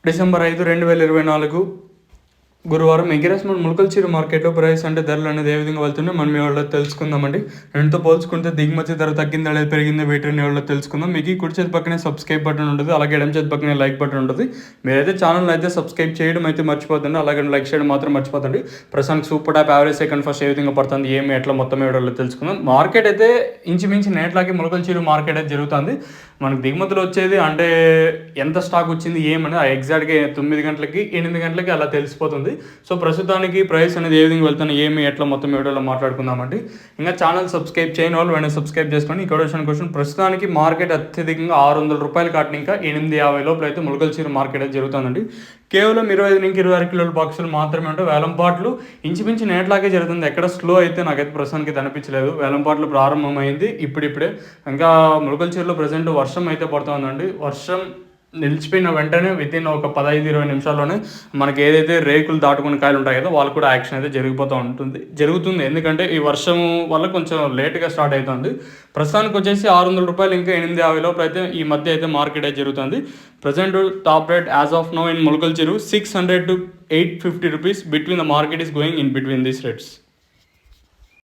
December 5, 2024 గురువారం ఎగిరెస్మెంట్ ములకల్చిరు మార్కెట్లో price అంటే ధరలు అనేది ఏ విధంగా వెళ్తున్నాయి మనం ఇవాళ తెలుసుకుందామండి. రెండుతో పోల్చుకుంటే దిగుమతి ధర తగ్గిందా లేదా పెరిగిందా వీటిని ఇవాళ తెలుసుకుందాం. మీకు కుడి చేతి పక్కనే సబ్స్క్రైబ్ బటన్ ఉంటుంది, అలాగే ఎడమ చేతి పక్కనే లైక్ బటన్ ఉంటుంది. మీరైతే ఛానల్ అయితే సబ్స్క్రైబ్ చేయడం అయితే మర్చిపోతుంది, అలాగే లైక్ చేయడం మాత్రం మర్చిపోతండి. ప్రస్తుతానికి super top average second first ఏ విధంగా పడుతుంది ఏమి ఎట్లా మొత్తం ఇవాళ తెలుసుకుందాం. మార్కెట్ అయితే ఇంచుమించి నేట్లాగే ములకల్చిరు మార్కెట్ అయితే జరుగుతుంది. మనకు దిగుమతులు వచ్చేది అంటే ఎంత స్టాక్ వచ్చింది ఏమని ఎగ్జాక్ట్గా 9 గంటలకి 8 గంటలకి అలా తెలిసిపోతుంది. సో ప్రస్తుతానికి ప్రైస్ అనేది ఏ విధంగా వెళ్తాను ఏమి ఎట్లా మొత్తం వీడియోలో మాట్లాడుకుందామండి. ఇంకా ఛానల్ సబ్స్క్రైబ్ చేయని వాళ్ళు వెంటనే సబ్స్క్రైబ్ చేసుకొని ఇక్కడ వచ్చిన క్వశ్చన్ ప్రస్తుతానికి మార్కెట్ అత్యధికంగా 600 రూపాయలు కాటిన ఇంకా 850 లోపల అయితే ములకల్చిరు మార్కెట్ అయితే జరుగుతుందండి. కేవలం 25 నుంచి 26 కిలోల బాక్సులు మాత్రమే ఉంటాయి. వేలంపాట్లు ఇంచుమించి నేట్లాగే జరుగుతుంది. ఎక్కడ స్లో అయితే నాకైతే ప్రస్తుతానికి అనిపించలేదు. వేలంపాట్లు ప్రారంభమైంది ఇప్పుడిప్పుడే. ఇంకా ములకల్చిరులో ప్రజెంట్ వర్షం అయితే పడుతూ ఉందండి. వర్షం నిలిచిపోయిన వెంటనే వితిన్ ఒక 15-20 నిమిషాల్లోనే మనకి ఏదైతే రేకులు దాటుకుని కాయలు ఉంటాయి కదా వాళ్ళు కూడా యాక్షన్ అయితే జరుగుతుంది. ఎందుకంటే ఈ వర్షం వల్ల కొంచెం లేట్గా స్టార్ట్ అవుతుంది. ప్రస్తుతానికి వచ్చేసి 600 రూపాయలు ఇంకా 850 లోపల అయితే ఈ మధ్య అయితే మార్కెట్ అయితే జరుగుతుంది. Present top rate as of now in Mulakalacheruvu 600 to 850 rupees between the market is going in between these rates.